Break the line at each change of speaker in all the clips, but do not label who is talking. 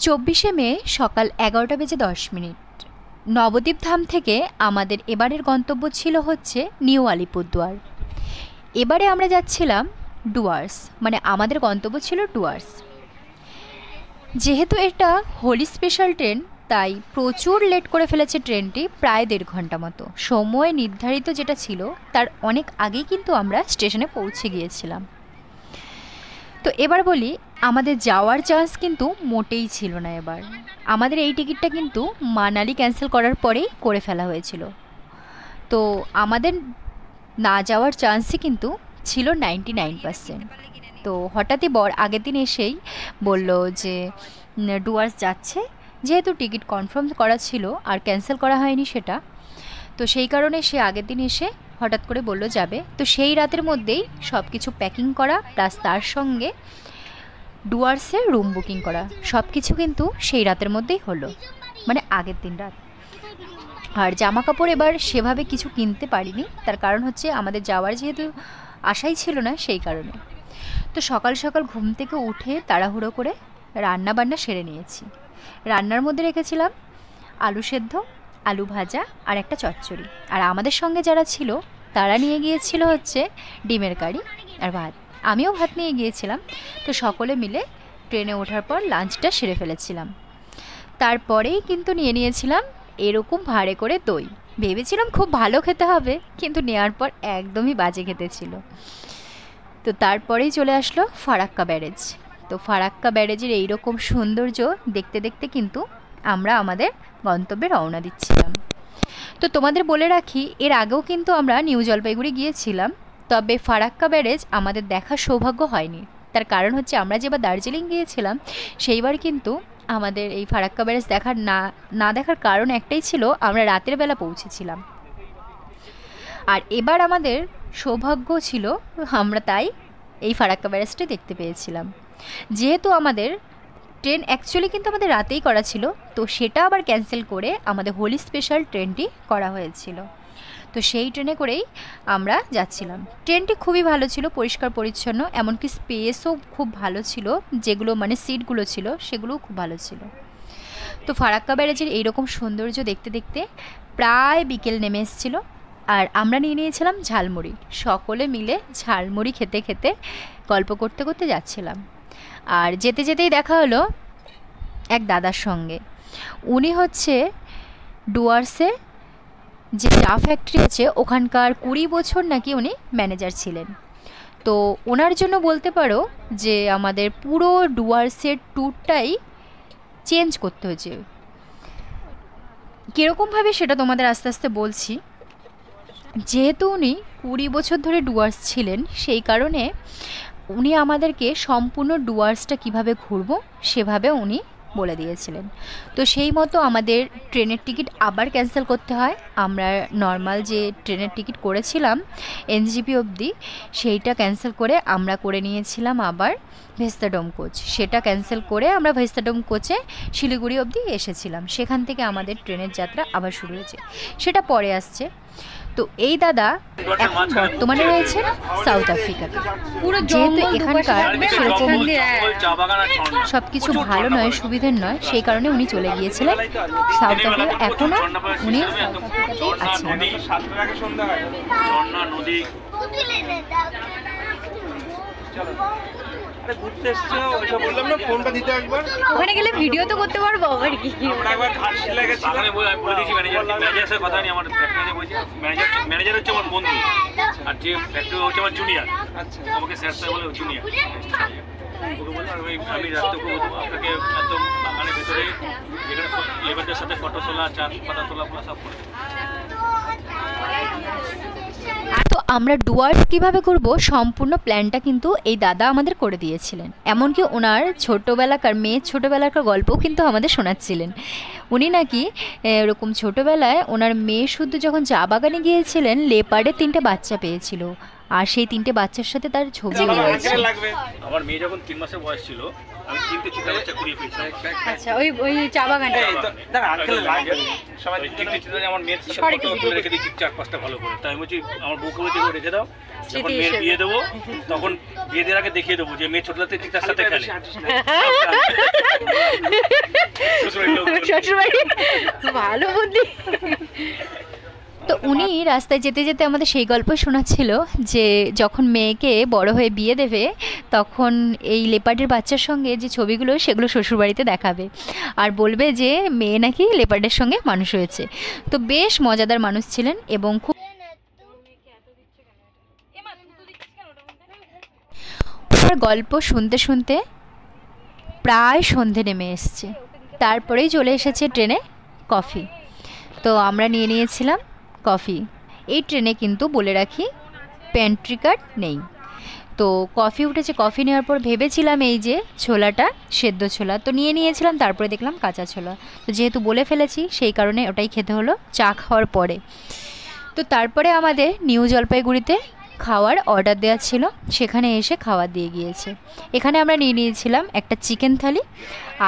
24শে মে সকাল 11:10 নবদ্বীপ ধাম থেকে আমাদের এবারের গন্তব্য ছিল হচ্ছে নিউ আলিপুরদুয়ার। এবারে আমরা যাচ্ছিলাম ডুয়ার্স, মানে আমাদের গন্তব্য ছিল ডুয়ার্স। যেহেতু এটা হোলি স্পেশাল ট্রেন, তাই প্রচুর লেট করে ফেলেছে ট্রেনটি, প্রায় 1.5 ঘন্টা মতো। সময় নির্ধারিত যেটা ছিল তার অনেক আগেই কিন্তু আমরা স্টেশনে পৌঁছে গিয়েছিলাম। তো এবার বলি, আমাদের যাওয়ার চান্স কিন্তু মোটেই ছিল না। এবার আমাদের এই টিকিটটা কিন্তু মানালি ক্যান্সেল করার পরেই করে ফেলা হয়েছিল। তো আমাদের না যাওয়ার চান্সই কিন্তু ছিল 99%। তো হঠাৎই আগের দিন এসেই বলল যে ডুয়ার্স যাচ্ছে, যেহেতু টিকিট কনফার্ম করা ছিল আর ক্যান্সেল করা হয়নি সেটা, তো সেই কারণে সে আগের দিন এসে হঠাৎ করে বলল যাবে। তো সেই রাতের মধ্যেই সব কিছু প্যাকিং করা, প্লাস তার সঙ্গে ডুয়ার্সের রুম বুকিং করা, সব কিছু কিন্তু সেই রাতের মধ্যেই হলো, মানে আগের দিন রাত। আর জামা কাপড় এবার সেভাবে কিছু কিনতে পারিনি, তার কারণ হচ্ছে আমাদের যাওয়ার যেহেতু আশাই ছিল না, সেই কারণে। তো সকাল সকাল ঘুম থেকে উঠে তাড়াহুড়ো করে রান্না বান্না সেরে নিয়েছি। রান্নার মধ্যে রেখেছিলাম আলু সেদ্ধ, আলু ভাজা আর একটা চচ্চড়ি। আর আমাদের সঙ্গে যারা ছিল তারা নিয়ে গিয়েছিল হচ্ছে ডিমের কারি আর ভাত। আমিও ভাত নিয়ে গিয়েছিলাম। তো সকলে মিলে ট্রেনে ওঠার পর লাঞ্চটা সেরে ফেলেছিলাম। তারপরেই কিন্তু নিয়ে নিয়েছিলাম এরকম ভাঁড়ে করে দই। ভেবেছিলাম খুব ভালো খেতে হবে, কিন্তু নেওয়ার পর একদমই বাজে খেতে ছিল। তো তারপরেই চলে আসলো ফারাক্কা ব্যারেজ। তো ফারাক্কা ব্যারেজের এইরকম সৌন্দর্য দেখতে দেখতে কিন্তু আমরা আমাদের গন্তব্যে রওনা দিচ্ছিলাম। তো তোমাদের বলে রাখি, এর আগেও কিন্তু আমরা নিউ জলপাইগুড়ি গিয়েছিলাম, তবে ফারাক্কা ব্যারেজ আমাদের দেখার সৌভাগ্য হয়নি। তার কারণ হচ্ছে আমরা যেবার দার্জিলিং গিয়েছিলাম সেইবার কিন্তু আমাদের এই ফারাক্কা ব্যারেজ না দেখার কারণ একটাই ছিল, আমরা রাতের বেলা পৌঁছেছিলাম। আর এবার আমাদের সৌভাগ্য ছিল, আমরা তাই এই ফারাক্কা ব্যারেজটি দেখতে পেয়েছিলাম। যেহেতু আমাদের ট্রেন অ্যাকচুয়ালি কিন্তু আমাদের রাতেই করা ছিল, তো সেটা আবার ক্যান্সেল করে আমাদের হোলি স্পেশাল ট্রেনটি করা হয়েছিল। তো সেই ট্রেনে করেই আমরা যাচ্ছিলাম। ট্রেনটি খুবই ভালো ছিল, পরিষ্কার পরিচ্ছন্ন, এমনকি স্পেসও খুব ভালো ছিল, যেগুলো মানে সিটগুলো ছিল সেগুলোও খুব ভালো ছিল। তো ফারাক্কা ব্যারেজের এইরকম সৌন্দর্য দেখতে দেখতে প্রায় বিকেল নেমে এসেছিলো। আর আমরা নিয়ে নিয়েছিলাম ঝালমুড়ি। সকলে মিলে ঝালমুড়ি খেতে খেতে গল্প করতে করতে যাচ্ছিলাম। আর যেতে যেতেই দেখা হলো এক দাদার সঙ্গে। উনি হচ্ছে ডুয়ার্সে যে চা ফ্যাক্টরি আছে ওখানকার 20 বছর নাকি উনি ম্যানেজার ছিলেন। তো ওনার জন্য বলতে পারো যে আমাদের পুরো ডুয়ার্সের ট্যুরটাই চেঞ্জ করতে হয়েছে। কীরকমভাবে সেটা তোমাদের আস্তে আস্তে বলছি। যেহেতু উনি 20 বছর ধরে ডুয়ার্স ছিলেন, সেই কারণে উনি আমাদেরকে সম্পূর্ণ ডুয়ার্সটা কিভাবে ঘুরবো সেভাবে উনি বলে দিয়েছিলেন। তো সেই মতো আমাদের ট্রেনের টিকিট আবার ক্যান্সেল করতে হয়। আমরা নর্মাল যে ট্রেনের টিকিট করেছিলাম এনজিপি অবধি, সেইটা ক্যান্সেল করে আমরা করে নিয়েছিলাম আবার ভেস্তাডোম কোচ। সেটা ক্যান্সেল করে আমরা ভেস্তাডোম কোচে শিলিগুড়ি অবধি এসেছিলাম। সেখান থেকে আমাদের ট্রেনের যাত্রা আবার শুরু হয়েছে, সেটা পরে আসছে। তো এই দাদা এখন বর্তমানে রয়েছেন সাউথ আফ্রিকাতে। যেহেতু এখানকার সেরকম সব কিছু ভালো নয়, সুবিধের নয়, সেই কারণে উনি চলে গিয়েছিলেন সাউথ আফ্রিকা। এখনও উনি সাউথ আফ্রিকাতেই আছেন। ওখানে গেলে ভিডিও তো করতে পারবো আবার কি।
ম্যানেজার হচ্ছে আমার বন্ধু, আর যে ফ্যাক্টরি হচ্ছে আমার জুনিয়র। আমাকে স্যার স্যার বলে জুনিয়র। ওকে বললাম আমি রাত্রে আপনাকে একদম বাগানের ভেতরে যেখানে লেবারদের সাথে ফটো তোলা, চা পাতা তোলা সব করে।
তো আমরা ডুয়ার্স কীভাবে ঘুরবো সম্পূর্ণ প্ল্যানটা কিন্তু এই দাদা আমাদের করে দিয়েছিলেন। এমনকি ওনার মেয়ের ছোটোবেলাকার গল্পও কিন্তু আমাদের শোনাচ্ছিলেন। উনি নাকি এরকম ছোটোবেলায় ওনার মেয়ে শুধু যখন চা বাগানে গিয়েছিলেন, লেপার্ডের 3টে বাচ্চা পেয়েছিল, আর সেই 3টে বাচ্চার সাথে তার ছবিও রয়েছে।
আমার মেয়ে যখন 3 মাসের বয়স ছিল, আমি 3টে চিতা বাচ্চা কুড়িয়ে পেয়েছিলাম।
আচ্ছা, ওই চা বাগানে
সবাই 3টে চিতা আমার মেয়ের সাথে তুলে রেখে দিচ্ছি 4-5টা ভালো করে। তাই আমি বলছি আমার বউকে বলছি রেখে দাও, যখন মেয়ের বিয়ে দেবো তখন বিয়ে দেওয়ার আগে দেখিয়ে দেবো যে মেয়ে ছোটলাতে ঠিক তার সাথে খেলে।
শ্বশুরবাড়ি ভালো বুদ্ধি।
তো উনি রাস্তায় যেতে যেতে আমাদের সেই গল্প শোনাচ্ছিল যে যখন মেয়েকে বড় হয়ে বিয়ে দেবে তখন এই লেপার্ডের বাচ্চার সঙ্গে যে ছবিগুলো সেগুলো শ্বশুরবাড়িতে দেখাবে আর বলবে যে মেয়ে নাকি লেপার্ডের সঙ্গে মানুষ হয়েছে। তো বেশ মজাদার মানুষ ছিলেন এবং খুব ওনার গল্প শুনতে শুনতে প্রায় সন্ধে নেমে এসছে। তারপরেই চলে এসেছে ট্রেনে কফি। তো আমরা নিয়ে নিয়েছিলাম কফি। এই ট্রেনে কিন্তু বলে রাখি পেন্ট্রি কার্ড নেই। তো কফি উঠেছে, কফি নেওয়ার পর ভেবেছিলাম এই যে ছোলাটা সেদ্ধ ছোলা তো নিয়ে নিয়েছিলাম, তারপরে দেখলাম কাঁচা ছোলা। তো যেহেতু বলে ফেলেছি সেই কারণে ওটাই খেতে হলো চা খাওয়ার পরে। তো তারপরে আমাদের নিউ জলপাইগুড়িতে খাওয়ার অর্ডার দেওয়া ছিল, সেখানে এসে খাওয়া দিয়ে গিয়েছে। এখানে আমরা নিয়ে নিয়েছিলাম একটা চিকেন থালি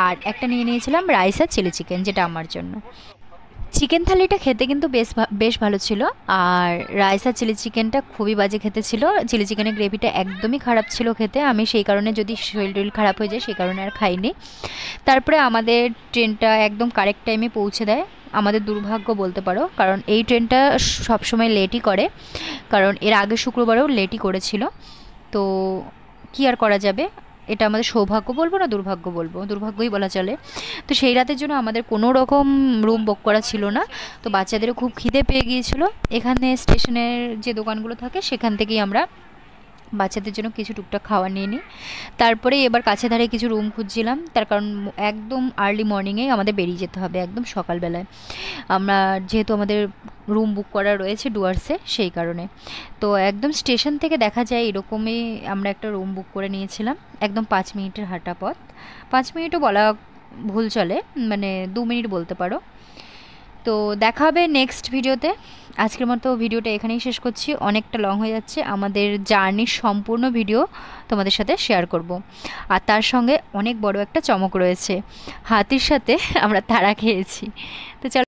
আর একটা নিয়ে নিয়েছিলাম রাইস আর চিলি চিকেন, যেটা আমার জন্য। চিকেন থালিটা খেতে কিন্তু বেশ ভালো ছিল, আর রাইস আর চিলি চিকেনটা খুবই বাজে খেতে ছিল। চিলি চিকেনের গ্রেভিটা একদমই খারাপ ছিল খেতে, আমি সেই কারণে যদি শরীর টরীর খারাপ হয়ে যায় সেই কারণে আর খাইনি। তারপরে আমাদের ট্রেনটা একদম কারেক্ট টাইমে পৌঁছে দেয়, আমাদের দুর্ভাগ্য বলতে পারো, কারণ এই ট্রেনটা সবসময় লেটই করে, কারণ এর আগে শুক্রবারেও লেটই করেছিল। তো কি আর করা যাবে, এটা আমাদের সৌভাগ্য বলবো না দুর্ভাগ্য বলবো, দুর্ভাগ্যই বলা চলে। তো সেই রাতের জন্য আমাদের কোনো রকম রুম বুক করা ছিল না। তো বাচ্চাদেরও খুব খিদে পেয়ে গিয়েছিল, এখানে স্টেশনের যে দোকানগুলো থাকে সেখান থেকেই আমরা বাচ্চাদের জন্য কিছু টুকটাক খাওয়া নিয়ে নিই। তারপরে এবার কাছে ধারে কিছু রুম খুঁজছিলাম, তার কারণ একদম আর্লি মর্নিংয়েই আমাদের বেরিয়ে যেতে হবে, একদম সকালবেলায়। আমরা যেহেতু আমাদের রুম বুক করা রয়েছে ডুয়ার্সে সেই কারণে। তো একদম স্টেশন থেকে দেখা যায় এরকমই আমরা একটা রুম বুক করে নিয়েছিলাম, একদম 5 মিনিটের হাঁটা পথ। 5 মিনিটও বলা ভুল চলে, মানে 2 মিনিট বলতে পারো। তো দেখা হবে নেক্সট ভিডিওতে। আজকের মতো ভিডিওটা এখানেই শেষ করছি, অনেকটা লং হয়ে যাচ্ছে। আমাদের জার্নির সম্পূর্ণ ভিডিও তোমাদের সাথে শেয়ার করব, আর তার সঙ্গে অনেক বড় একটা চমক রয়েছে, হাতির সাথে আমরা তাড়া খেয়েছি। তো চলো।